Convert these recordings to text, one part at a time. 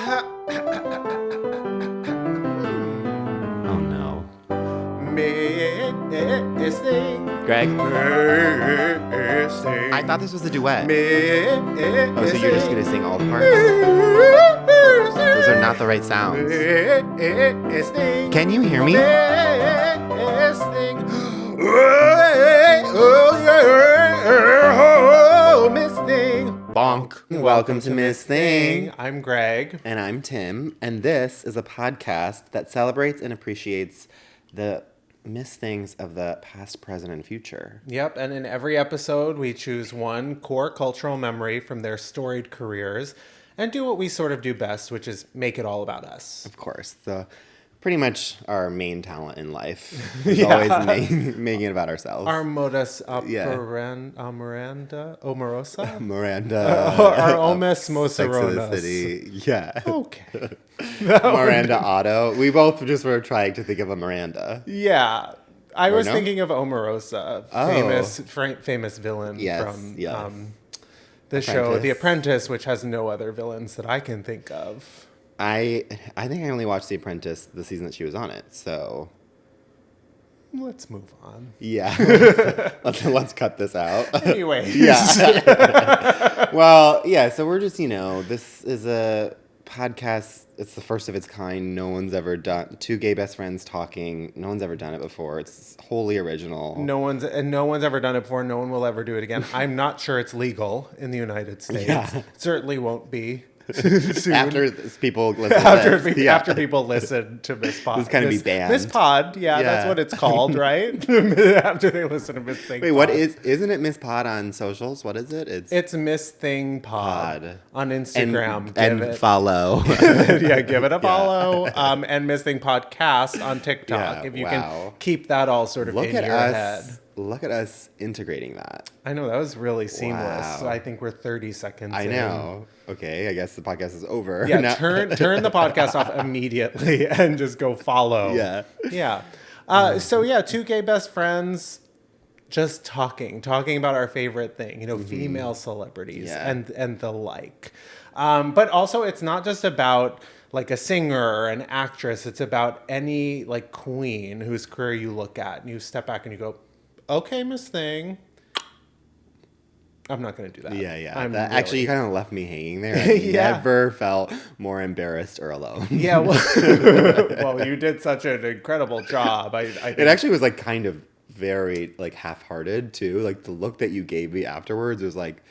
Oh no. Missing. Greg? Missing. I thought this was a duet. Missing. Oh, so you're just gonna sing all the parts? Those are not the right sounds. Missing. Can you hear me? Missing. Oh, missing. Bonk. Welcome to Miss Thing. I'm Greg. And I'm Tim. And this is a podcast that celebrates and appreciates the Miss Things of the past, present, and future. Yep, and in every episode, we choose one core cultural memory from their storied careers and do what we sort of do best, which is make it all about us. Of course. Pretty much our main talent in life is always making it about ourselves. Our modus operandi, omarosa? Miranda. Our omes moceronas. Sex of the City. Yeah. Okay. Miranda Otto. We both just were trying to think of a Miranda. Yeah. I Or was no? thinking of Omarosa, famous villain from the show The Apprentice, which has no other villains that I can think of. I think I only watched The Apprentice the season that she was on it, so Let's move on. yeah. let's cut this out. Anyways. Yeah. Well, yeah, so we're just, this is a podcast. It's the first of its kind. No one's ever done two gay best friends talking. No one's ever done it before. It's wholly original. No one's ever done it before. No one will ever do it again. I'm not sure it's legal in the United States. Yeah. Certainly won't be. Soon. After people listen to this. After people listen to Miss Pod. This kind of be banned. Miss Pod, that's what it's called, right? After they listen to Miss Thing Wait, Pod. what isn't it Miss Pod on socials? What is it? It's Miss Thing Pod on Instagram. And follow. Yeah, give it a follow. And Miss Thing Podcast on TikTok. Yeah, if you can keep that all sort of in your head. Look at us integrating that. I know, that was really seamless. Wow. I think we're 30 seconds I in. know. Okay, I guess the podcast is over. Yeah, Now- turn the podcast off immediately and just go follow. Yeah. Yeah. Two gay best friends just talking about our favorite thing, female celebrities and the like. But also it's not just about like a singer or an actress. It's about any like queen whose career you look at and you step back and you go, okay, Miss Thing. I'm not going to do that. Yeah. Actually, you kind of left me hanging there. I never felt more embarrassed or alone. Yeah, well, you did such an incredible job. I think. It actually was like kind of very like half-hearted too. Like the look that you gave me afterwards was like,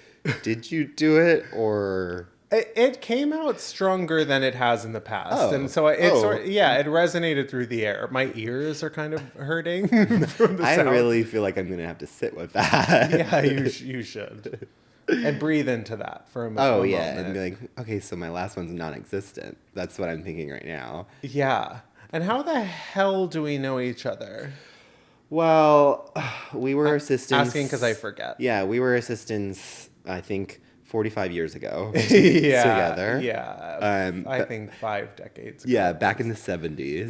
did you do it or... It came out stronger than it has in the past. Oh. And so it resonated through the air. My ears are kind of hurting from the sound. I really feel like I'm going to have to sit with that. Yeah, you should. And breathe into that for a moment. Oh, yeah. And be like, okay, so my last one's non-existent. That's what I'm thinking right now. Yeah. And how the hell do we know each other? Well, we were assistants. Asking because I forget. Yeah, we were assistants, I think, 45 years ago. Together. Yeah. I think 5 decades ago. Yeah, back in the 70s.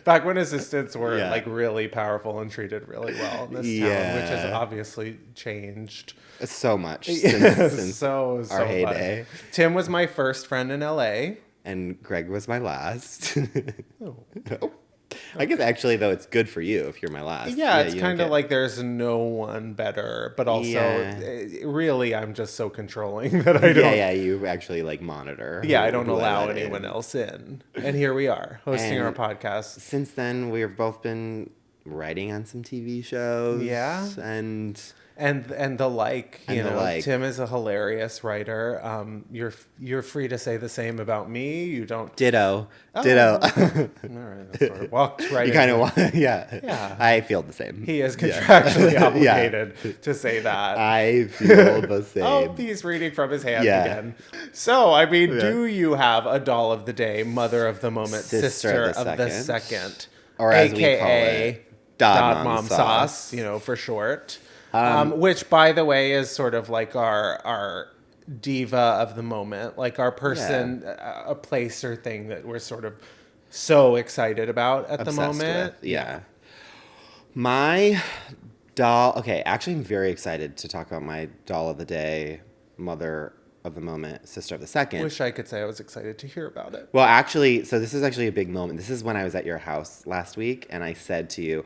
Back when assistants were like really powerful and treated really well in this town, which has obviously changed. So much since so our heyday. Much. Tim was my first friend in LA. And Greg was my last. Oh. I guess actually, though, it's good for you if you're my last. Yeah, it's kind of like there's no one better. But also, really, I'm just so controlling that I don't... Yeah, you actually, like, monitor. Yeah, I don't allow anyone else in. And here we are, hosting our podcast. Since then, we've both been writing on some TV shows. Yeah. And the like, Tim is a hilarious writer. You're free to say the same about me. You don't. Ditto. All right, that sort of walked right. You kind of want, yeah. I feel the same. He is contractually obligated to say that. I feel the same. Oh, he's reading from his hand again. So, I mean, do you have a doll of the day, mother of the moment, sister of the second, or as AKA we call it, Dod Mom Sauce, for short. Which, by the way, is sort of like our diva of the moment, like our person, a place or thing that we're sort of so excited about at the moment. With. Yeah. My doll, okay, actually I'm very excited to talk about my doll of the day, mother of the moment, sister of the second. Wish I could say I was excited to hear about it. Well, actually, so this is actually a big moment. This is when I was at your house last week, and I said to you,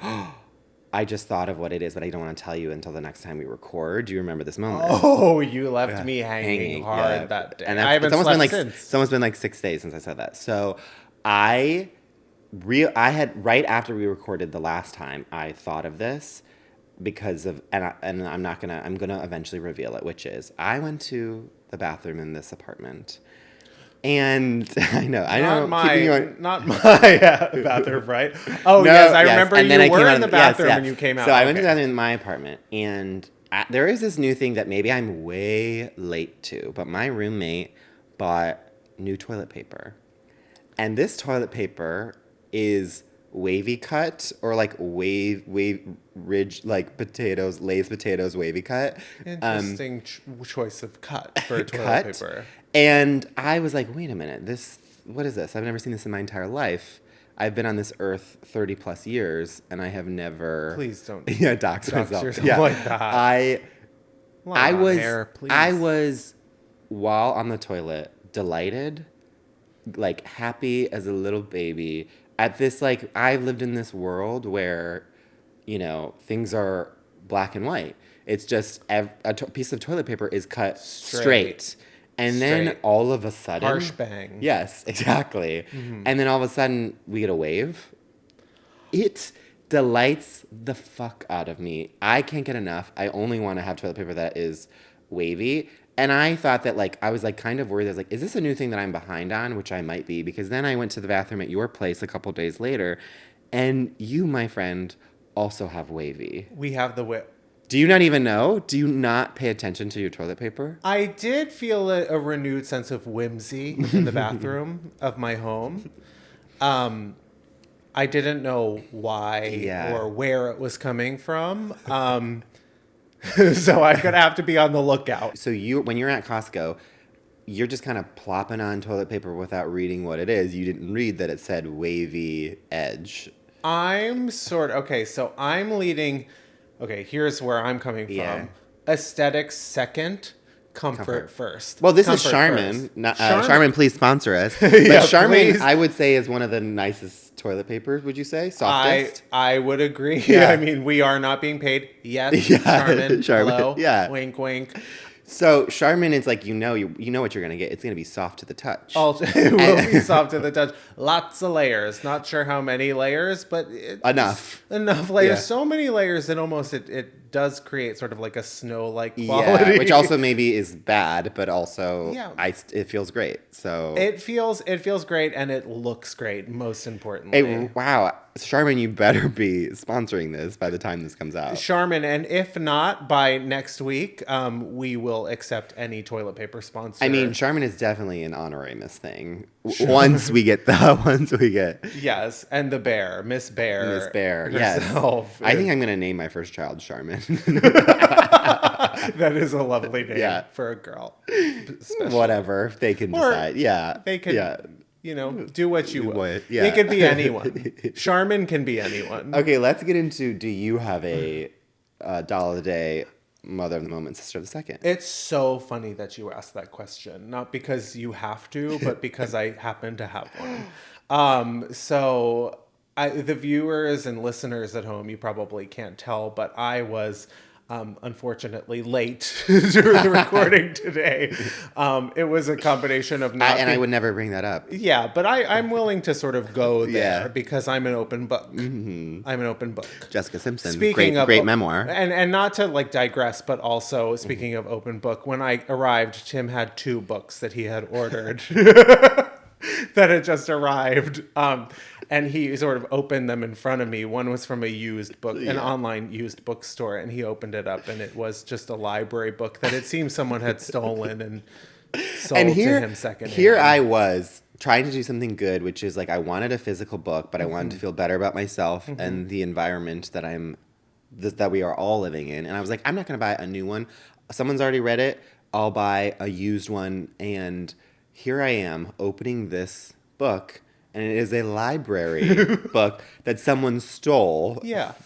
I just thought of what it is, but I don't want to tell you until the next time we record. Do you remember this moment? Oh, you left me hanging hard that day. And I haven't slept since. It's almost been like 6 days since I said that. So I had, right after we recorded the last time, I thought of this because of, and I'm going to eventually reveal it, which is I went to the bathroom in this apartment. And I know. Not my bathroom, right? Oh, no, yes, I remember and you were in the bathroom when you came out. So I went to the bathroom in my apartment, and there is this new thing that maybe I'm way late to, but my roommate bought new toilet paper. And this toilet paper is wavy cut, or like wave ridge, like potatoes, Lay's potatoes wavy cut. Interesting choice of cut for toilet paper. And I was like, wait a minute, what is this? I've never seen this in my entire life. I've been on this earth 30 plus years, and I have never. Please don't. Yeah, dox myself. Like that. I was, while on the toilet, delighted, like happy as a little baby at this, like, I've lived in this world where, things are black and white. It's just a piece of toilet paper is cut straight. And then all of a sudden... Harsh bang. Yes, exactly. Mm-hmm. And then all of a sudden, we get a wave. It delights the fuck out of me. I can't get enough. I only want to have toilet paper that is wavy. And I thought that, like, I was, like, kind of worried. I was like, is this a new thing that I'm behind on? Which I might be. Because then I went to the bathroom at your place a couple days later. And you, my friend, also have wavy. We have the whip. Do you not even know? Do you not pay attention to your toilet paper? I did feel a renewed sense of whimsy in the bathroom of my home. I didn't know why or where it was coming from. So I'm going to have to be on the lookout. So when you're at Costco, you're just kind of plopping on toilet paper without reading what it is. You didn't read that it said wavy edge. Okay, so I'm leading... Okay, here's where I'm coming from. Yeah. Aesthetics second, comfort first. Well, this comfort is Charmin. Charmin, please sponsor us. But yeah, Charmin, please. I would say, is one of the nicest toilet papers, would you say? Softest? I would agree. Yeah. I mean, we are not being paid yet. Yeah. Charmin. Hello. Yeah. Wink, wink. So Charmin is like, you know what you're going to get. It's going to be soft to the touch. It will be soft to the touch. Lots of layers. Not sure how many layers, but enough layers. Yeah. So many layers that almost it does create sort of like a snow-like quality. Yeah, which also maybe is bad, but also it feels great. So it feels great, and it looks great, most importantly. Wow. Charmin, you better be sponsoring this by the time this comes out. Charmin, and if not, by next week, we will accept any toilet paper sponsor. I mean, Charmin is definitely an honorary Miss thing. Sure. Once we get. Yes, and the bear, Miss Bear. Miss Bear, herself. Yes. I think I'm going to name my first child Charmin. That is a lovely name for a girl. Especially. Whatever, they can decide. They can. Yeah. Do what you will. Yeah. It could be anyone. Charmin can be anyone. Okay, let's get into, do you have a doll of the day, mother of the moment, sister of the second? It's so funny that you asked that question. Not because you have to, but because I happen to have one. So the viewers and listeners at home, you probably can't tell, but I was... unfortunately late to the recording today. It was a combination of I would never bring that up. Yeah, but I'm willing to sort of go there because I'm an open book. Mm-hmm. I'm an open book. Jessica Simpson, great memoir. And not to like digress, but also speaking of open book, when I arrived, Tim had 2 books that he had ordered that had just arrived. And he sort of opened them in front of me. One was from a used book, an online used bookstore, and he opened it up, and it was just a library book that it seems someone had stolen and sold to him secondhand. Here I was trying to do something good, which is like I wanted a physical book, but I wanted to feel better about myself and the environment that we are all living in. And I was like, I'm not going to buy a new one. Someone's already read it. I'll buy a used one. And here I am opening this book. And it is a library book that someone stole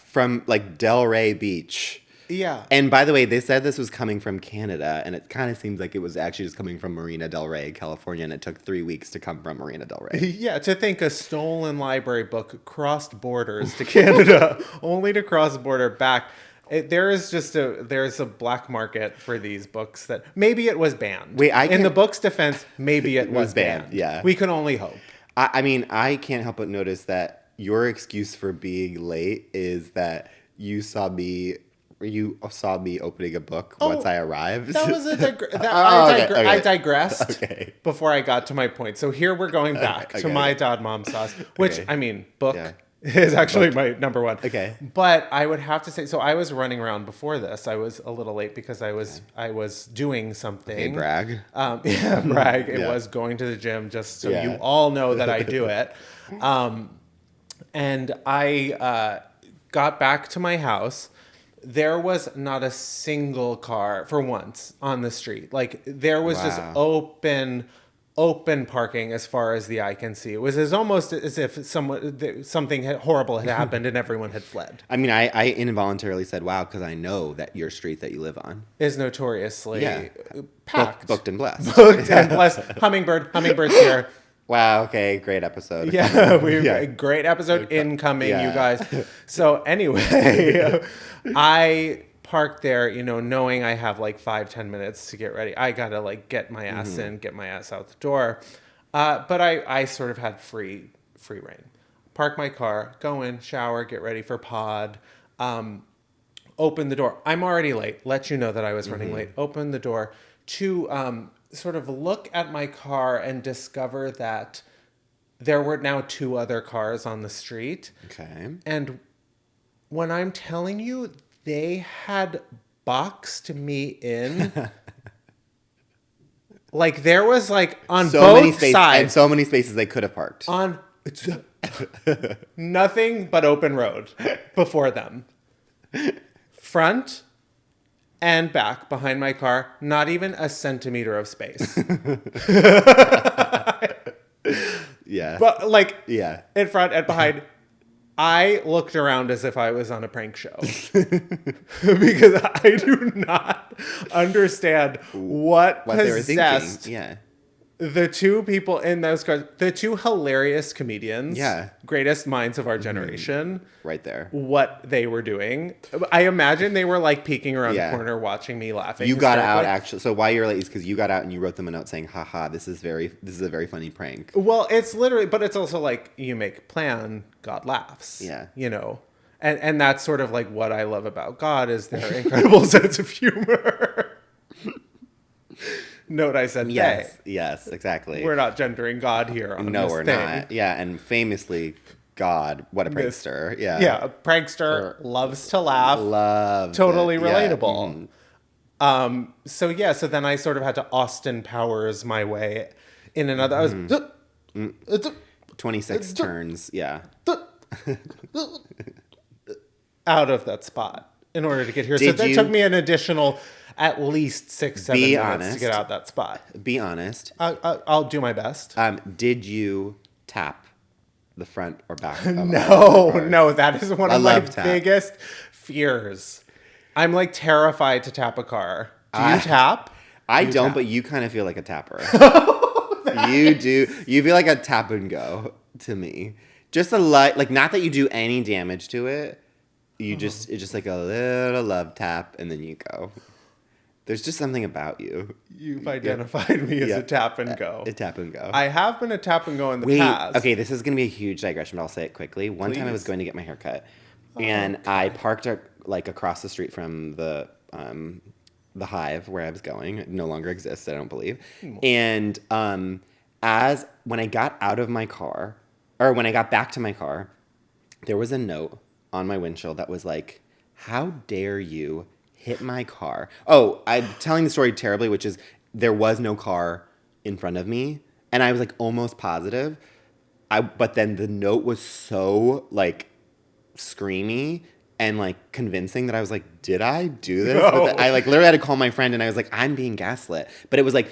from like Delray Beach. Yeah. And by the way, they said this was coming from Canada, and it kind of seems like it was actually just coming from Marina Del Rey, California, and it took 3 weeks to come from Marina Del Rey. Yeah, to think a stolen library book crossed borders to Canada, only to cross border back. There's a black market for these books that maybe it was banned. Wait, in the book's defense, maybe it was banned. Yeah. We can only hope. I mean, I can't help but notice that your excuse for being late is that you saw me opening a book once I arrived. That was I digressed before I got to my point. So here we're going back to my Dad Mom Sauce, which, I mean, book is actually my number one. Okay. But I would have to say, so I was running around before this. I was a little late because I was doing something. Hey, brag. Brag. It was going to the gym, just so you all know that I do it. And I got back to my house. There was not a single car for once on the street. Like, there was just open parking as far as the eye can see. It was almost as if something horrible had happened and everyone had fled. I mean, I involuntarily said, wow, because I know that your street that you live on is notoriously packed. Booked and blessed. Booked and blessed. Hummingbirds here. Wow, okay, great episode. Yeah, great episode incoming, you guys. So anyway, I parked there, knowing I have like 5-10 minutes to get ready. I gotta like get my ass in, get my ass out the door. But I sort of had free reign. Park my car, go in, shower, get ready for pod. Open the door. I'm already late. Let you know that I was running late. Open the door to sort of look at my car and discover that there were now 2 other cars on the street. Okay. And when I'm telling you, they had boxed me in. Like, there was like on both sides. And so many spaces they could have parked. On nothing but open road before them. Front and back behind my car, not even a centimeter of space. Yeah. But like, in front and behind, I looked around as if I was on a prank show. Because I do not understand what they were possessed thinking. the 2 people in those cars, the 2 hilarious comedians, greatest minds of our generation, right there, what they were doing. I imagine they were like peeking around the corner watching me laughing. You got out actually. So why you're late is because you got out and you wrote them a note saying, haha, this is a very funny prank. Well, it's literally, but it's also like, you make a plan, God laughs. Yeah. And that's sort of like what I love about God is their incredible sense of humor. Note I said yes, exactly. We're not gendering God here on no, this we're thing. not. Yeah, and famously, God, what a prankster. Yeah, a prankster, loves to laugh. Totally relatable. Yeah. So then I sort of had to Austin Powers my way in another. I was 26 turns, out of that spot in order to get here. So that took me an additional at least 6-7 minutes to get out that spot. Be honest. I'll do my best. Did you tap the front or back? No, that is one of my biggest fears. I'm like terrified to tap a car. Do you tap? I don't, but you kind of feel like a tapper. You do. You feel like a tap and go to me. Just a like not that you do any damage to it. You it's just like a little love tap and then you go. There's just something about you. You've identified me as a tap and go. A tap and go. I have been a tap and go in the past. Okay, this is going to be a huge digression, but I'll say it quickly. One time I was going to get my hair cut, and I parked like across the street from the Hive where I was going. It no longer exists, I don't believe. And when I got out of my car, or when I got back to my car, there was a note on my windshield that was like, "How dare you hit my car?" Oh, I'm telling the story terribly, which is there was no car in front of me, and I was like almost positive. But then the note was so like screamy and like convincing that I was like, did I do this? No. I like literally had to call my friend, and I was like, I'm being gaslit. But it was like,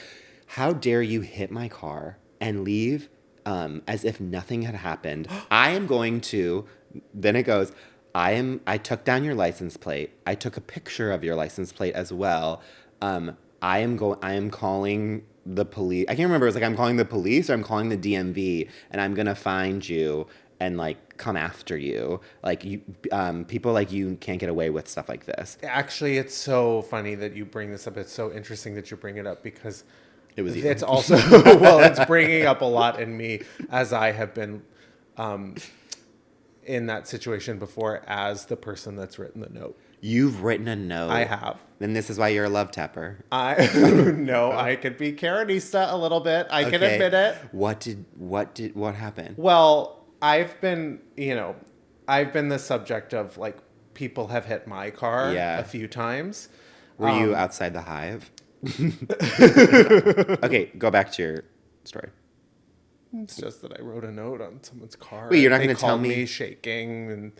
how dare you hit my car and leave as if nothing had happened? I am going to. Then it goes, I took down your license plate. I took a picture of your license plate as well. I am calling the police. I can't remember. It was like I'm calling the police or I'm calling the DMV, and I'm gonna find you and like come after you. Like you, people like you can't get away with stuff like this. Actually, it's so funny that you bring this up. It's so interesting that you bring it up because It was you. it's also well, it's bringing up a lot in me as I have been in that situation before as the person that's written the note. You've written a note. I have. And this is why you're a love tapper. I could be Karenista a little bit. I can admit it. What happened? Well, I've been the subject of like people have hit my car a few times. Were you outside the Hive? Okay, go back to your story. It's just that I wrote a note on someone's car. Wait, you're not going to tell called me shaking,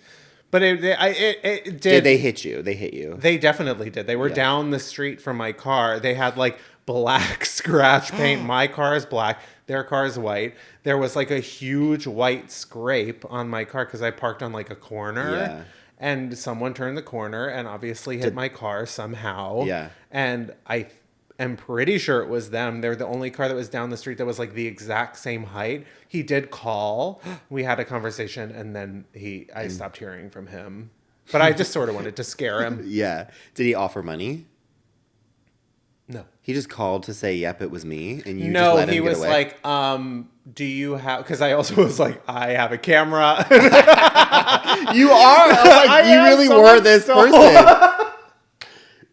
but it did. Did they hit you? They hit you. They definitely did. They were down the street from my car. They had like black scratch paint. My car is black. Their car is white. There was like a huge white scrape on my car because I parked on like a corner. Yeah. And someone turned the corner and obviously hit my car somehow. Yeah. And I am pretty sure it was them. They're the only car that was down the street that was like the exact same height. He did call. We had a conversation and then I stopped hearing from him. But I just sort of wanted to scare him. Yeah. Did he offer money? No. He just called to say, "Yep, it was me," and you just let him get away. No, he was like, "Do you have?" Because I also was like, "I have a camera." You are. Like, you really were this person.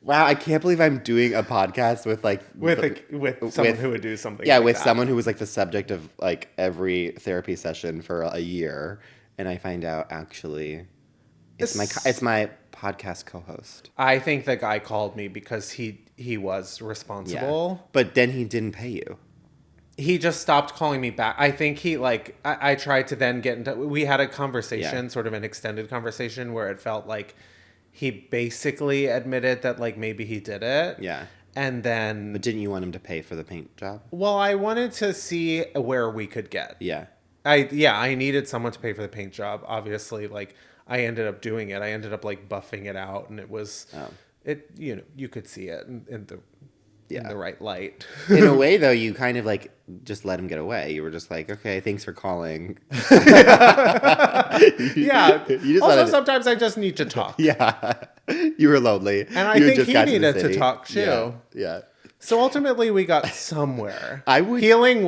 Wow, I can't believe I'm doing a podcast with like with someone who would do something. Yeah, like with that. someone who was like the subject of like every therapy session for a year, and I find out actually it's my podcast co-host. I think the guy called me because he was responsible. Yeah. But then he didn't pay you. He just stopped calling me back. I think he like I tried to then get into. We had a conversation, sort of an extended conversation, where it felt like he basically admitted that like maybe he did it. Yeah. And then. But didn't you want him to pay for the paint job? Well, I wanted to see where we could get. Yeah. I needed someone to pay for the paint job. Obviously, like I ended up doing it. I ended up like buffing it out, and it was you could see it in the right light. In a way, though, you kind of like just let him get away. You were just like, okay, thanks for calling. Yeah. Also, sometimes I just need to talk. Yeah. You were lonely. And I think he needed to talk too. Yeah. So ultimately, we got somewhere. Healing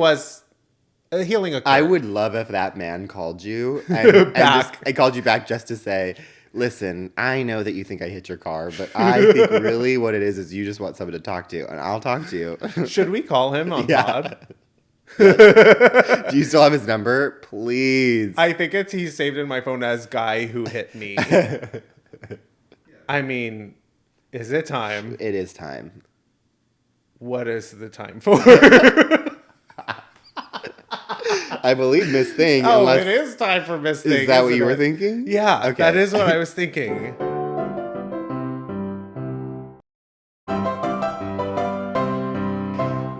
occurred. I would love if that man called you and I called you back just to say, listen, I know that you think I hit your car, but I think really what it is you just want someone to talk to, and I'll talk to you. Should we call him on pod? Do you still have his number? Please. I think he's saved in my phone as guy who hit me. I mean, is it time? It is time. What is the time for? I believe Miss Thing. Oh, it is time for Miss Thing. Is that what you were thinking? Yeah, okay. That is what I was thinking.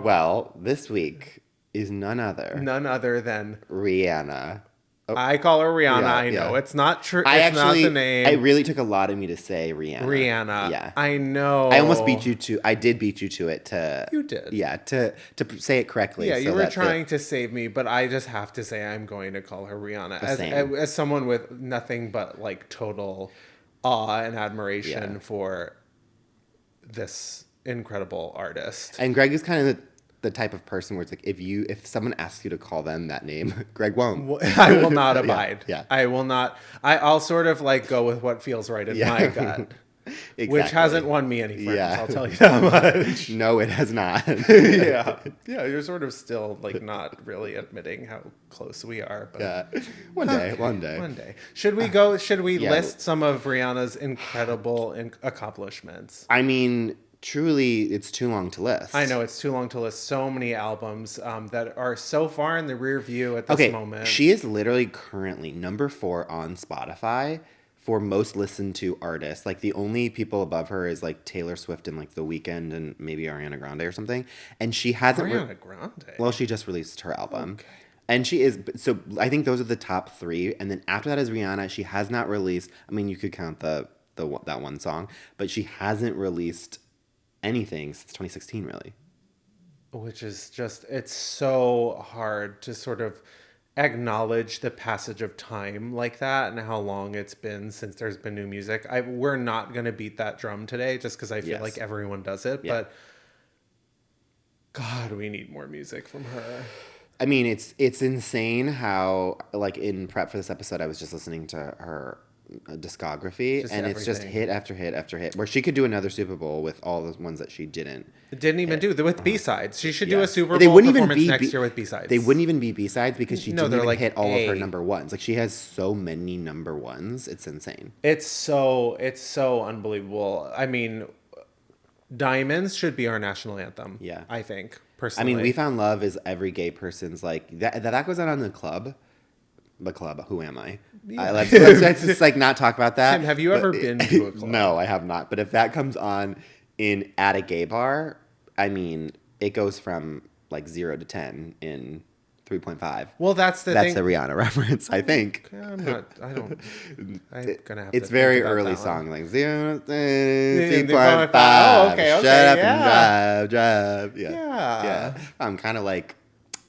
Well, this week is none other than Rihanna. Oh. I call her Rihanna. I know it's not true. It's not the name. It really took a lot of me to say Rihanna. Rihanna. Yeah, I know. I almost beat you to. I did beat you to it. You did. Yeah, to say it correctly. Yeah, you were trying to save me, but I just have to say I'm going to call her Rihanna as someone with nothing but like total awe and admiration for this incredible artist. And Greg is kind of the type of person where it's like if someone asks you to call them that name, Greg won't. I will not abide. Yeah. I will not. I'll sort of like go with what feels right in my gut. Exactly. Which hasn't won me any friends, I'll tell you that much. No, it has not. Yeah, you're sort of still like not really admitting how close we are. But yeah, one day. Should we list some of Rihanna's incredible accomplishments? I mean, truly, it's too long to list. I know it's too long to list. So many albums that are so far in the rear view at this moment. She is literally currently number 4 on Spotify for most listened to artists. Like the only people above her is like Taylor Swift and like The Weeknd and maybe Ariana Grande or something. And she hasn't. Ariana Grande. Well, she just released her album. And she is, so I think those are the top three. And then after that is Rihanna. She has not released, I mean, you could count that one song, but she hasn't released anything since 2016, really. Which is just, it's so hard to sort of acknowledge the passage of time like that and how long it's been since there's been new music. We're not going to beat that drum today just because I feel like everyone does it. Yeah. But God, we need more music from her. I mean, it's insane how, like, in prep for this episode, I was just listening to her discography, just and everything. It's just hit after hit after hit, where she could do another Super Bowl with all the ones that she didn't even do with B-sides. She should do a Super Bowl performance next year with B-sides. They wouldn't even be B-sides because she didn't even hit all of her number ones. Like, she has so many number ones. It's insane. It's so unbelievable. I mean, Diamonds should be our national anthem. Yeah, I think personally. I mean, We Found Love is every gay person's, like, that goes out on the club. The club. Who am I? Yeah. Let's just like not talk about that. Tim, have you ever been to a club? No, I have not. But if that comes on at a gay bar, I mean, it goes from like 0 to 10 in 3.5. Well, that's the Rihanna reference, I think. I'm gonna have it's to very early song, like 0 to 3.5. Oh, okay. Shut up and drive. Yeah. I'm kind of like,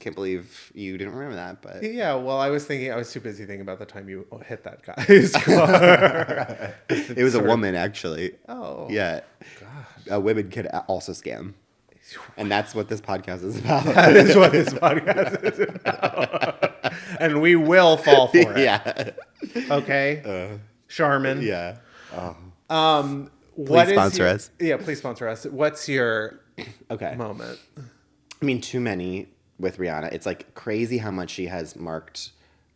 can't believe you didn't remember that, but yeah. Well, I was too busy thinking about the time you hit that guy's car. It was a woman, actually. Oh, yeah. Gosh. Women can also scam, and that's what this podcast is about. That is what this podcast is about, and we will fall for it. Yeah. Okay. Charmin. Yeah. Oh. Please sponsor us. Yeah, please sponsor us. What's your moment? I mean, too many. With Rihanna, it's like crazy how much she has marked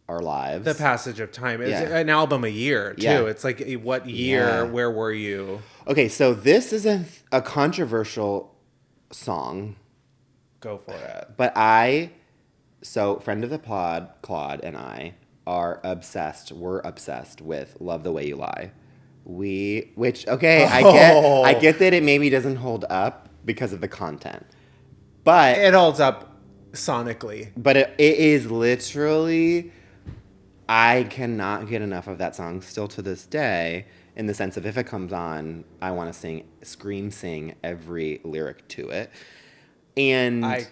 our lives. The passage of time. It's an album a year, too. Yeah. It's like, what year? Yeah. Where were you? Okay, so this is a controversial song. Go for it. But friend of the pod, Claude, and I are obsessed. We're obsessed with Love the Way You Lie. I get that it maybe doesn't hold up because of the content. But it holds up sonically. But it is literally, I cannot get enough of that song still to this day, in the sense of if it comes on, I want to scream sing every lyric to it. And I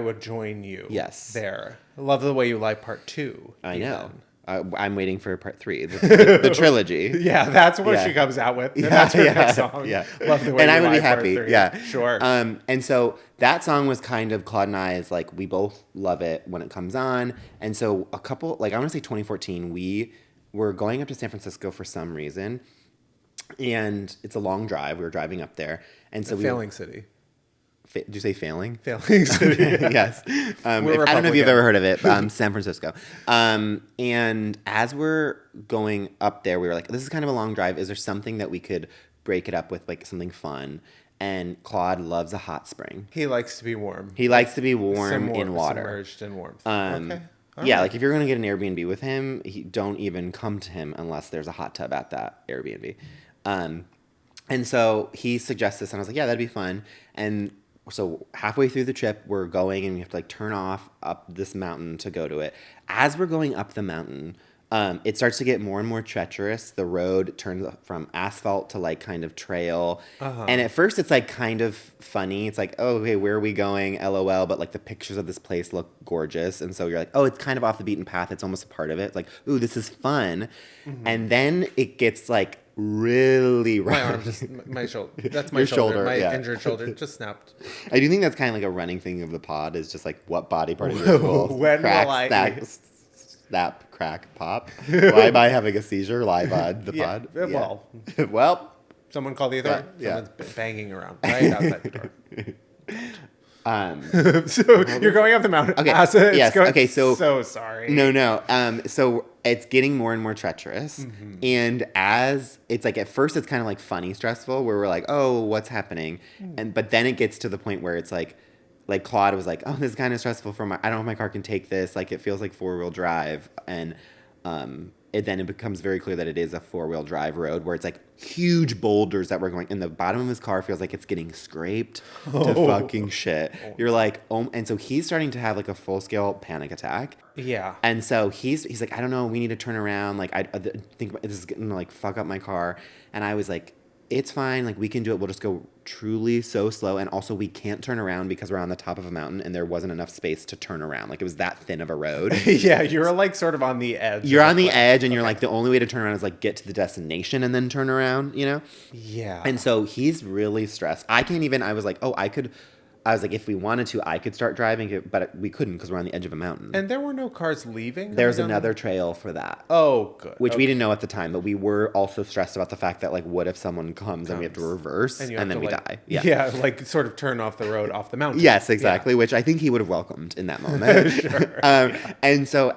would join you. Yes. There. Love the Way You Lie Part 2. I know. I'm waiting for Part 3, the trilogy. Yeah, that's what she comes out with. And that's her next song. Yeah. Love the Way and You I would Lie be happy. Part 3. Yeah, sure. And so that song was kind of Claude and I's, like, we both love it when it comes on. And so I want to say 2014, we were going up to San Francisco for some reason, and it's a long drive. We were driving up there, and so failing city. Did you say failing? Failing city. Yes. I don't know if you've ever heard of it. San Francisco. And as we're going up there, we were like, this is kind of a long drive. Is there something that we could break it up with, like something fun? And Claude loves a hot spring. He likes to be warm. He likes to be warm in water. Submerged in warmth. Okay. Yeah, like if you're going to get an Airbnb with him, don't even come to him unless there's a hot tub at that Airbnb. And so he suggests this, and I was like, yeah, that'd be fun. And so halfway through the trip, we're going, and we have to like turn off up this mountain to go to it. As we're going up the mountain, it starts to get more and more treacherous. The road turns from asphalt to like kind of trail. Uh-huh. And at first it's like kind of funny. It's like, oh, okay, where are we going? LOL. But like the pictures of this place look gorgeous. And so you're like, oh, it's kind of off the beaten path. It's almost a part of it. It's like, ooh, this is fun. Mm-hmm. And then it gets like really rough. My arm my shoulder. That's my shoulder. My injured shoulder just snapped. I do think that's kind of like a running thing of the pod is just like what body part of your skull cracks, snap, crack, pop. Why am I having a seizure live on the pod? Well, someone call the authorities. Someone's banging around right outside the door. So you're going up the mountain. Okay. So sorry. No. So it's getting more and more treacherous, and as it's like at first it's kind of like funny, stressful, where we're like, oh, what's happening, but then it gets to the point where it's like Claude was like, oh, this is kind of stressful I don't know if my car can take this. Like it feels like 4-wheel drive, and then it becomes very clear that it is a 4-wheel drive road where it's like huge boulders that we're going, and the bottom of his car feels like it's getting scraped to fucking shit. You're like, oh, and so he's starting to have like a full scale panic attack. Yeah. And so he's like, I don't know, we need to turn around. Like, I think this is gonna like fuck up my car. And I was like, it's fine. Like, we can do it. We'll just go truly so slow. And also, we can't turn around because we're on the top of a mountain and there wasn't enough space to turn around. Like, it was that thin of a road. Yeah, you're like sort of on the edge. You're on the edge, and you're like, the only way to turn around is like get to the destination and then turn around, you know? Yeah. And so he's really stressed. I was like, if we wanted to, I could start driving, but we couldn't because we're on the edge of a mountain. And there were no cars leaving? There's another trail for that. Oh, good. Which we didn't know at the time, but we were also stressed about the fact that, like, what if someone comes and we have to reverse and then we die? Yeah. Yeah, like sort of turn off the road off the mountain. Yes, exactly, which I think he would have welcomed in that moment. Sure. And so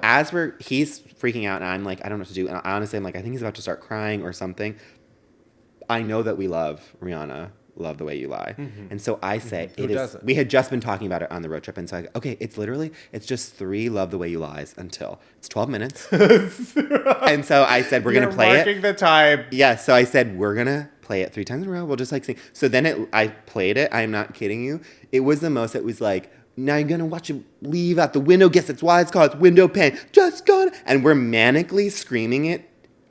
he's freaking out and I'm like, I don't know what to do. And honestly, I'm like, I think he's about to start crying or something. I know that we love Rihanna. Love the Way You Lie. Mm-hmm. And so I say, we had just been talking about it on the road trip. And so it's just 3 Love the Way You Lies until it's 12 minutes. And so I said, we're going to play it. Marking the time. Yeah. So I said, we're going to play it 3 times in a row. We'll just like sing. So then I played it. I'm not kidding you. It was it was like, now you're going to watch him leave out the window. Guess that's why it's called window pane. Just gonna. And we're manically screaming it.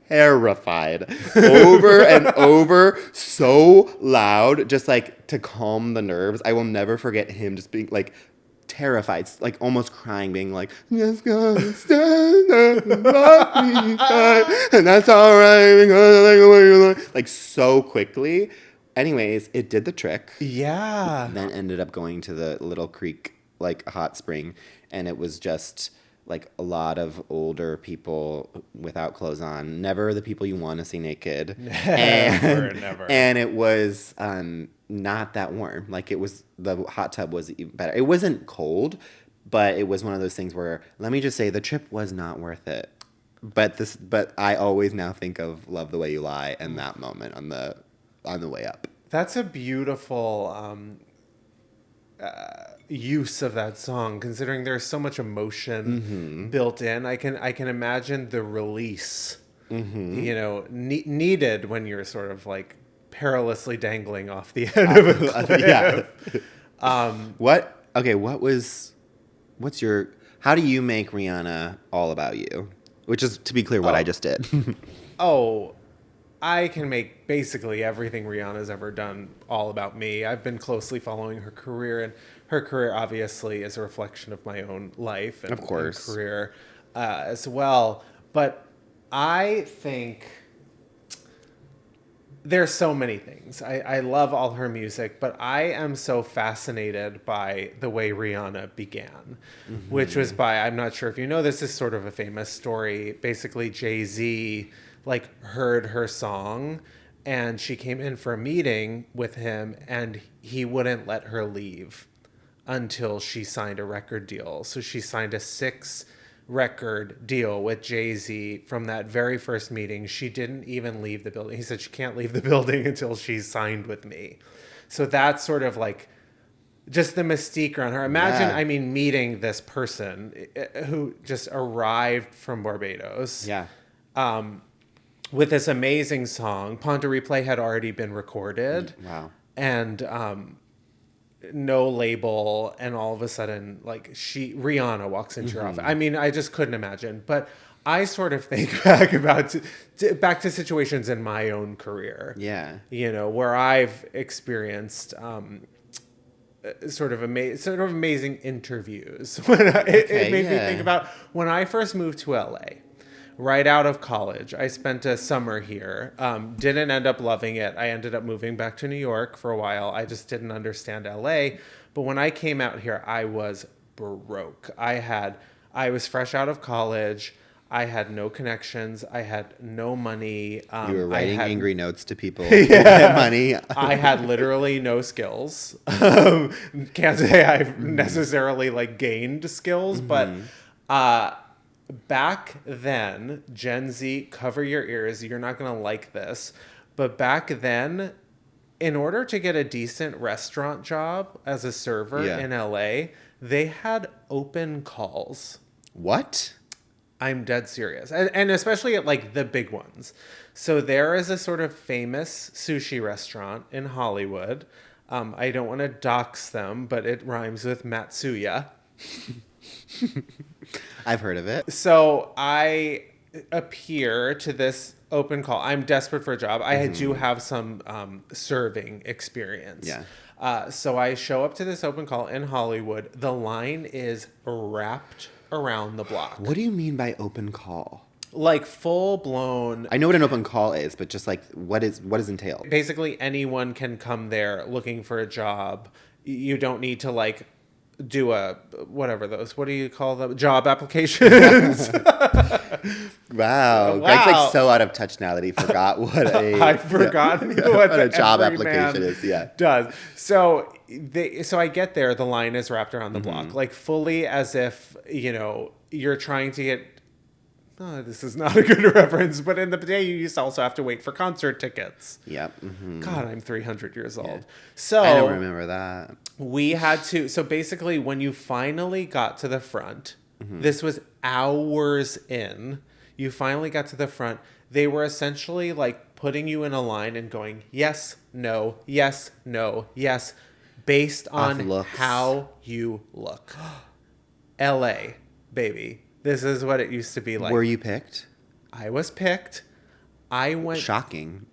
Terrified over and over, so loud, just like to calm the nerves. I will never forget him just being like terrified, like almost crying, being like, just gonna stand and love me tight, and that's all right because like so quickly. Anyways, it did the trick. Yeah. Then ended up going to the little creek, like a hot spring, and it was just like a lot of older people without clothes on. Never the people you want to see naked. Never. And it was not that warm. Like the hot tub was even better. It wasn't cold, but it was one of those things where, let me just say, the trip was not worth it. But I always now think of Love the Way You Lie and that moment on the way up. That's a beautiful use of that song, considering there's so much emotion built in. I can imagine the release, needed when you're sort of like perilously dangling off the end of a cliff. Yeah. How do you make Rihanna all about you? Which is, to be clear, what I just did. I can make basically everything Rihanna's ever done all about me. I've been closely following her career, and her career obviously is a reflection of my own life and, of course, and career as well. But I think there's so many things. I love all her music, but I am so fascinated by the way Rihanna began, which was I'm not sure if you know, this is sort of a famous story. Basically, Jay-Z heard her song and she came in for a meeting with him and he wouldn't let her leave until she signed a record deal. So she signed a 6-record deal with Jay-Z from that very first meeting. She didn't even leave the building. He said she can't leave the building until she's signed with me. So that's sort of like just the mystique around her. Imagine, meeting this person who just arrived from Barbados. Yeah. With this amazing song. Pon de Replay had already been recorded. Wow. And no label, and all of a sudden, Rihanna walks into your office. I mean, I just couldn't imagine. But I sort of think back back to situations in my own career. Yeah. Where I've experienced sort of amazing interviews. It made me think about when I first moved to LA. Right out of college, I spent a summer here. Didn't end up loving it. I ended up moving back to New York for a while. I just didn't understand LA. But when I came out here, I was broke. I was fresh out of college. I had no connections. I had no money. You were writing angry notes to people to get money. I had literally no skills. Can't say I've necessarily gained skills, but back then, Gen Z, cover your ears. You're not going to like this. But back then, in order to get a decent restaurant job as a server in LA, they had open calls. What? I'm dead serious. And especially at like the big ones. So there is a sort of famous sushi restaurant in Hollywood. I don't want to dox them, but it rhymes with Matsuya. I've heard of it. So I appear to this open call. I'm desperate for a job. I do have some serving experience. Yeah. So I show up to this open call in Hollywood. The line is wrapped around the block. What do you mean by open call? Like full blown. I know what an open call is, but just like what is entailed? Basically, anyone can come there looking for a job. You don't need to like do a whatever those. What do you call them? Job applications. Wow. Greg's like so out of touch now that he forgot what a I've forgotten what a job every application man is. Yeah. does. So I get there. The line is wrapped around the block, like fully as if you're trying to get. Oh, this is not a good reference, but in the day you used to also have to wait for concert tickets. Yep. Mm-hmm. God, I'm 300 years old. Yeah. So I don't remember that. we had to. So basically, when you finally got to the front, this was hours in. You finally got to the front. They were essentially like putting you in a line and going yes, no, yes, no, yes, based on how you look. L.A., baby. This is what it used to be like. Were you picked? I was picked. I went. Shocking.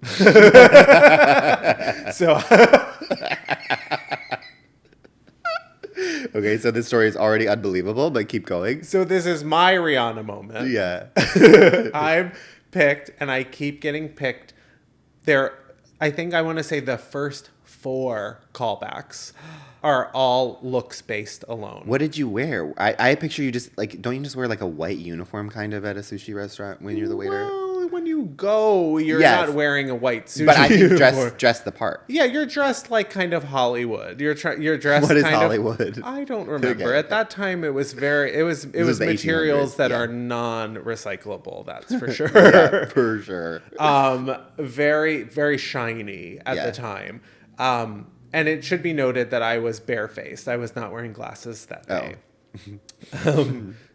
So. Okay, so this story is already unbelievable, but keep going. So this is my Rihanna moment. Yeah. I'm picked, and I keep getting picked. I think I want to say the first 4 callbacks are all looks based alone. What did you wear? I picture you just like, don't you just wear like a white uniform kind of at a sushi restaurant when you're the waiter? Well, when you go, you're not wearing a white sushi but I think uniform. dress the part. Yeah, you're dressed like kind of Hollywood. You're dressed. What is kind Hollywood? Of, I don't remember. Okay. At that time, it was materials that are non-recyclable. That's for sure. Yeah, for sure. Very very shiny at the time. And it should be noted that I was barefaced. I was not wearing glasses that day.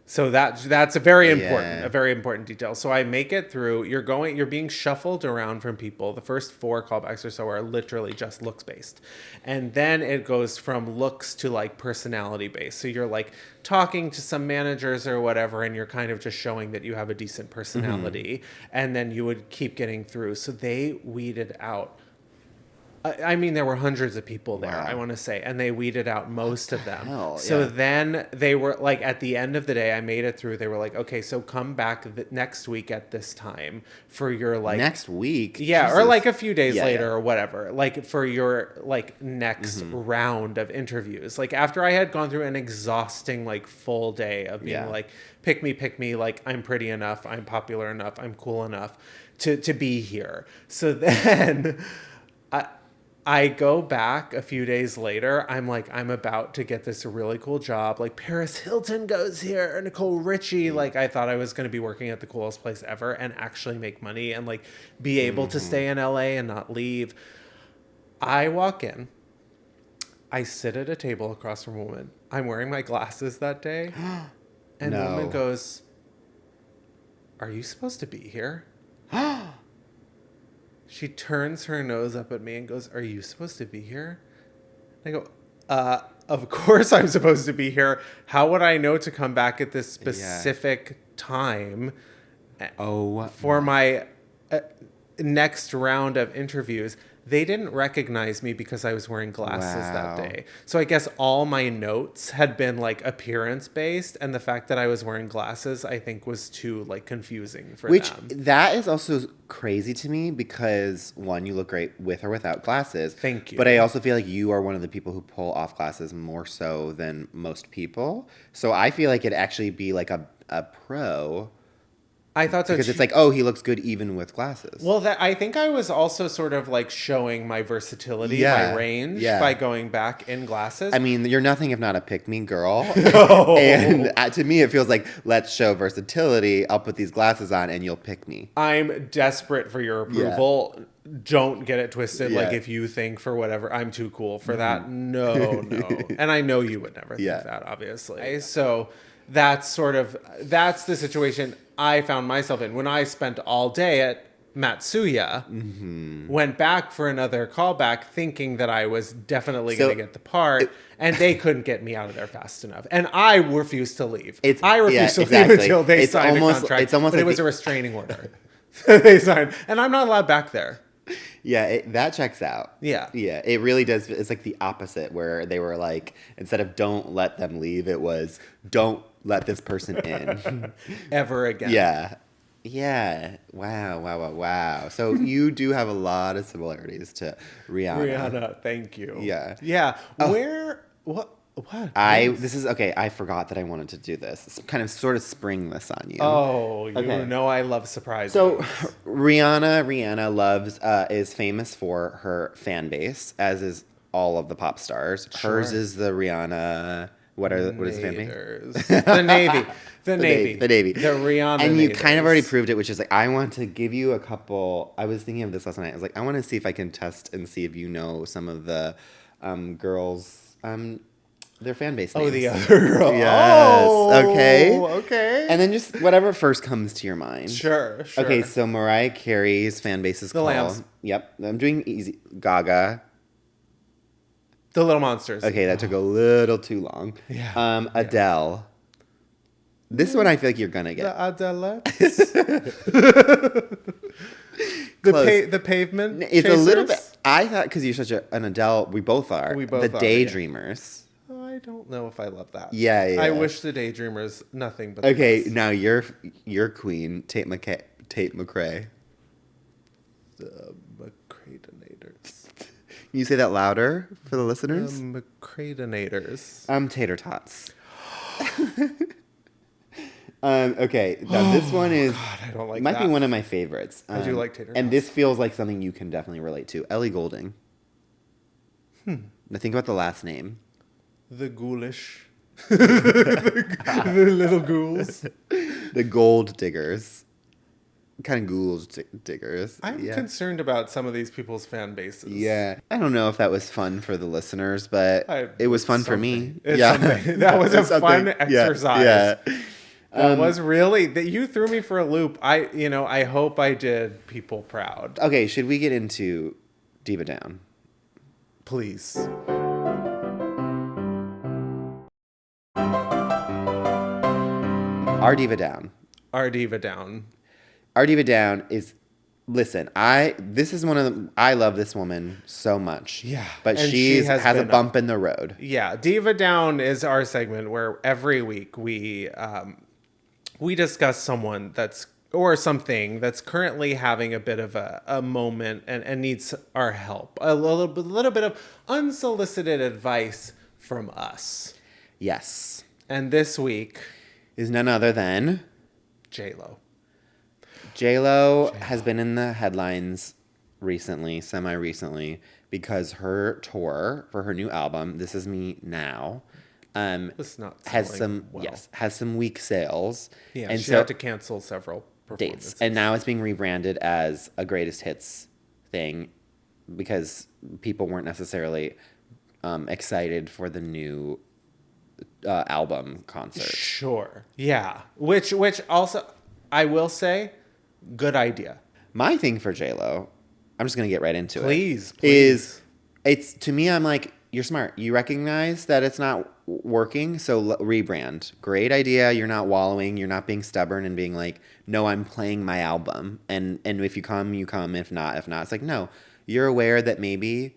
So that's a very important detail. So I make it through. You're being shuffled around from people. The first 4 callbacks or so are literally just looks based. And then it goes from looks to like personality based. So you're like talking to some managers or whatever, and you're kind of just showing that you have a decent personality. And then you would keep getting through. So they weeded out. I mean, there were hundreds of people there, I want to say, and they weeded out most of them. Then they were like, at the end of the day, I made it through. They were like, okay, so come back next week at this time for your like next week, yeah, Jesus. Or like a few days later or whatever, like for your like next round of interviews. Like after I had gone through an exhausting like full day of being like, pick me, like I'm pretty enough, I'm popular enough, I'm cool enough to be here. So then. I go back a few days later. I'm like, I'm about to get this really cool job. Like Paris Hilton goes here, Nicole Richie. Like I thought I was going to be working at the coolest place ever and actually make money and like be able to stay in LA and not leave. I walk in. I sit at a table across from a woman. I'm wearing my glasses that day. And the woman goes, "Are you supposed to be here?" She turns her nose up at me and goes, "Are you supposed to be here?" And I go, of course I'm supposed to be here. How would I know to come back at this specific time for my next round of interviews? They didn't recognize me because I was wearing glasses that day. So I guess all my notes had been like appearance based, and the fact that I was wearing glasses, I think, was too like confusing for them. That is also crazy to me because one, you look great with or without glasses. Thank you. But I also feel like you are one of the people who pull off glasses more so than most people. So I feel like it'd actually be like a pro. I thought so because it's like, oh, he looks good even with glasses. Well, I think I was also sort of like showing my versatility, my range by going back in glasses. I mean, you're nothing if not a pick-me girl. No. And to me, it feels like, let's show versatility. I'll put these glasses on and you'll pick me. I'm desperate for your approval. don't get it twisted. Yeah. Like if you think for whatever, I'm too cool for that. No. And I know you would never think that, obviously. So that's the situation I found myself in when I spent all day at Matsuya, went back for another callback thinking that I was definitely going to get the part, and they couldn't get me out of there fast enough. And I refused to leave. I refused to leave until they signed a contract. It's almost but like it was a restraining order. They signed. And I'm not allowed back there. Yeah, that checks out. Yeah. Yeah, it really does. It's like the opposite, where they were like, instead of don't let them leave, it was don't let this person in. Ever again. Yeah. Yeah. Wow. So you do have a lot of similarities to Rihanna. Thank you. Yeah. Yeah. Oh. What? I forgot that I wanted to do this. It's kind of sort of spring this on you. Oh, you know I love surprises. So Rihanna loves is famous for her fan base, as is all of the pop stars. Sure. Hers is the Rihanna. What is the fan base? The Navy. The Navy. The Rihanna. And you kind of already proved it, which is like, I want to give you a couple. I was thinking of this last night. I was like, I want to see if I can test and see if you know some of the girls. Their fan base names. Oh, the other girl. Yes. Oh, okay. And then just whatever first comes to your mind. Sure. Okay, so Mariah Carey's fan base is called... Lambs. Yep. I'm doing easy. Gaga. The Little Monsters. Okay, that took a little too long. Yeah. Adele. This one I feel like you're going to get. The Adelettes. The Pavement It's Chasers? a little bit... I thought, because you're such an Adele, we both are. We both the are, Daydreamers. I don't know if I love that. Yeah. I wish the Daydreamers nothing but. Okay, now your queen, Tate McRae. The McCradenators. Can you say that louder for the listeners? The McCradenators. Tater tots. Okay, now this one is. God, I don't like might that. be one of my favorites. I do like tater tots. And this feels like something you can definitely relate to. Ellie Goulding. Now think about the last name. The ghoulish. the little ghouls. The gold diggers. Kind of ghouls diggers. I'm concerned about some of these people's fan bases. Yeah. I don't know if that was fun for the listeners, but it was fun for me. That was a fun exercise. Yeah. That was really that you threw me for a loop. I hope I did people proud. Okay, should we get into Diva Down? Please. Our Diva Down. Our Diva Down. Our Diva Down is, listen, this is one of the, I love this woman so much. Yeah. But she has a bump in the road. Yeah. Diva Down is our segment where every week we discuss someone or something that's currently having a bit of a moment and needs our help. A little bit of unsolicited advice from us. Yes. And this week is none other than J-Lo. J-Lo has been in the headlines recently, semi-recently, because her tour for her new album, This Is Me Now, it's not has some weak sales. Yeah, and she had to cancel several performances. Dates. And now it's being rebranded as a greatest hits thing because people weren't necessarily excited for the new album concert. Sure. Yeah. Which also, I will say, good idea. My thing for J-Lo, I'm just going to get right into Please. It's, to me, I'm like, you're smart. You recognize that it's not working, so rebrand. Great idea. You're not wallowing. You're not being stubborn and being like, no, I'm playing my album. And if you come, you come. If not. It's like, no. You're aware that maybe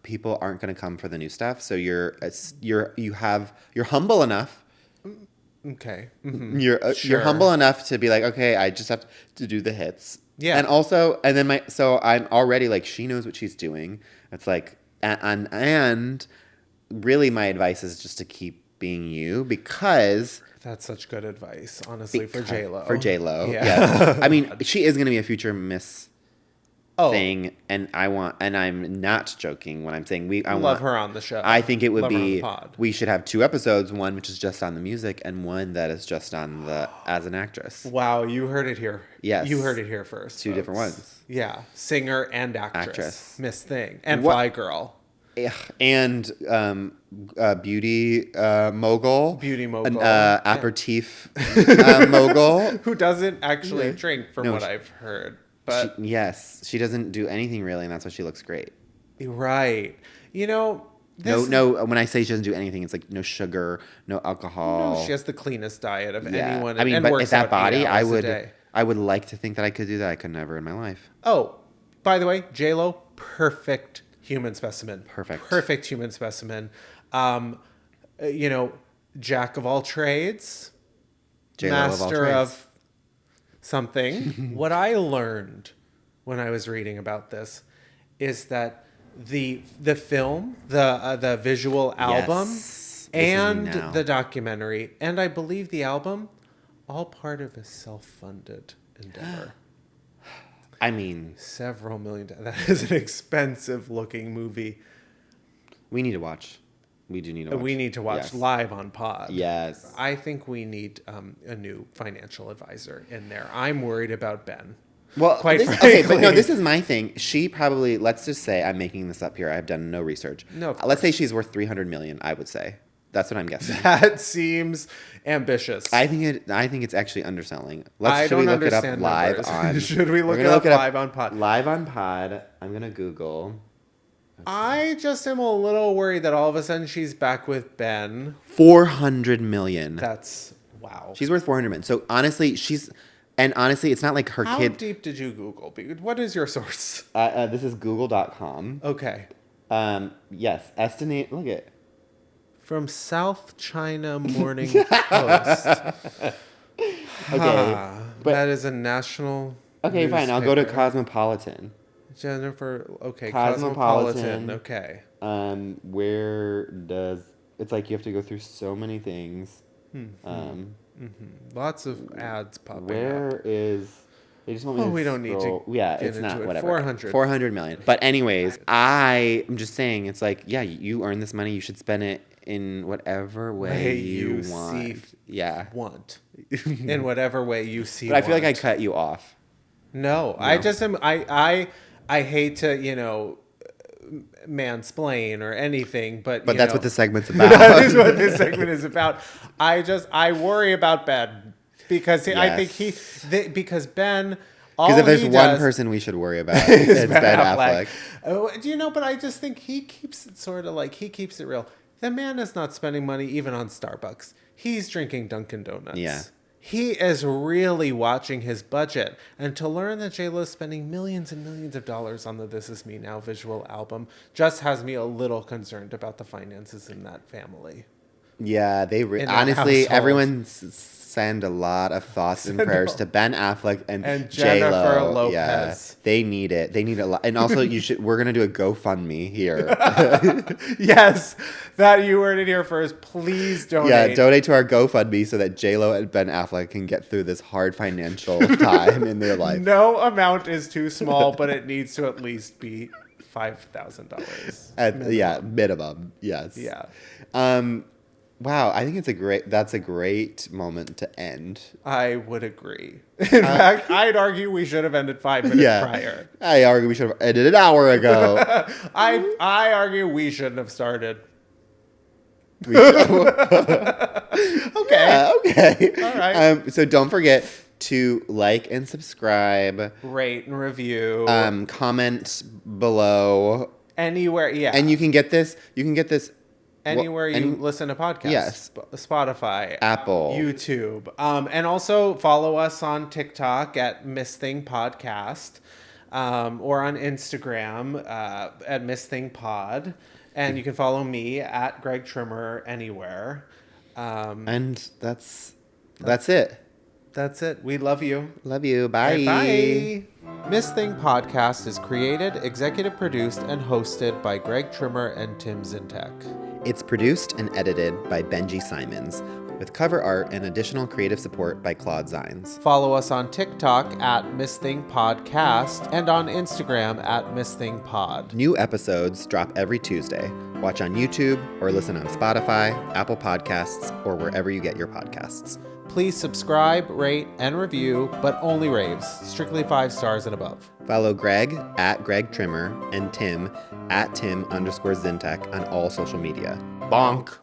people aren't going to come for the new stuff. So you're humble enough. Okay. Mm-hmm. You're humble enough to be like, okay, I just have to do the hits. Yeah. And also, so I'm already like, she knows what she's doing. It's like, and really my advice is just to keep being you because that's such good advice, honestly, for J-Lo. For J-Lo. Yeah. Yes. I mean, she is going to be a future Miss thing, and I'm not joking when I'm saying I love want her on the show. I think it would Love her on the be pod. we should have 2 episodes, one which is just on the music and one that is just on the as an actress. Wow, you heard it here. Yes. You heard it here first. 2 folks. different ones. Yeah, singer and actress. Miss Thing and What- Fly Girl. And beauty mogul. Beauty mogul. An aperitif mogul. Who doesn't actually drink, from No, what I've heard. But She doesn't do anything really, and that's why she looks great. right. You know, No. When I say she doesn't do anything, it's like no sugar, no alcohol. no, she has the cleanest diet of Yeah. anyone. I mean, and but works at that out 8 body, hours a day. I would like to think that I could do that. I could never in my life. Oh, by the way, J-Lo, perfect human specimen. Perfect human specimen. You know, jack of all trades, J-Lo of all master trades. of something. What I learned when I was reading about this is that the film, the visual album, Yes. and This is me now. the documentary, and I believe the album, all part of a self-funded endeavor. I mean, Several million. That is an expensive looking movie. we need to watch. We do need to watch. We need to watch Yes. live on pod. Yes. I think we need a new financial advisor in there. I'm worried about Ben. Well, Quite okay, but frankly. no, this is my thing. She probably, let's just say, I'm making this up here. I've done no research. No, of Let's say she's worth $300 million. I would say that's what I'm guessing. That seems ambitious. I think it's actually underselling. I Should we don't look it up understand live numbers. on? Should we look We're it gonna up live on pod? Live on pod. I'm gonna Google I just am a little worried that all of a sudden she's back with Ben. 400 million. That's wow. She's worth 400 million. So honestly, it's not like her How kid. deep did you Google? What is your source? This is Google.com. Okay. Yes, estimate. Look at. From South China Morning Post. Okay, but that is a national. okay, fine. I'll go to newspaper. Cosmopolitan. Jennifer. Okay, Cosmopolitan. Cosmopolitan. Okay. Where does it's like you have to go through so many things. Lots of ads popping up. Where is? They just want me Oh, to we don't need to scroll. Yeah, get it's into not it. whatever. 400 million. But anyways, I'm just saying it's like yeah, you earn this money, you should spend it in whatever way you want. Yeah. Want in whatever way you see. But I feel like I want. cut you off. No, I just am. I hate to mansplain or anything, but That's what the segment's about. that is what this segment is about. I worry about Ben because I Yes. think because Ben. Because if there's he one does person we should worry about, it's Ben Affleck. Oh, do you know? But I just think he keeps it sort of like he keeps it real. The man is not spending money even on Starbucks. He's drinking Dunkin' Donuts. Yeah. He is really watching his budget. And to learn that J-Lo is spending millions and millions of dollars on the This Is Me Now visual album just has me a little concerned about the finances in that family. Yeah, they In that honestly, household. everyone send a lot of thoughts and prayers to Ben Affleck and Jennifer J-Lo. Lopez. Yeah, they need it. They need a lot. And also, we're gonna do a GoFundMe here. Yes, that you heard it here first. Please donate. Yeah, donate to our GoFundMe so that J-Lo and Ben Affleck can get through this hard financial time in their life. No amount is too small, but it needs to at least be $5,000. Yeah, minimum. Yes. Yeah. Wow, I think that's a great moment to end. I would agree. In fact, I'd argue we should have ended 5 minutes prior. I argue we should have ended an hour ago. I argue we shouldn't have started. Okay. Yeah, okay. All right. So don't forget to like and subscribe. Rate and review. Comment below. Anywhere, yeah. And you can get this. Anywhere you listen to podcasts. Yes. Spotify. Apple. YouTube. And also follow us on TikTok at Miss Thing Podcast. Or on Instagram at Miss Thing Pod. And you can follow me at Greg Trimmer anywhere. And that's it. That's it. We love you. Love you. Bye. Bye. Miss Thing Podcast is created, executive produced, and hosted by Greg Trimmer and Tim Zientek. It's produced and edited by Benji Simons. with cover art and additional creative support by Claude Zeins. Follow us on TikTok at Miss Thing Podcast and on Instagram at Miss Thing Pod. New episodes drop every Tuesday. Watch on YouTube or listen on Spotify, Apple Podcasts, or wherever you get your podcasts. Please subscribe, rate, and review, but only raves. Strictly 5 stars and above. Follow Greg at Greg Trimmer and Tim at Tim_Zientek on all social media. Bonk!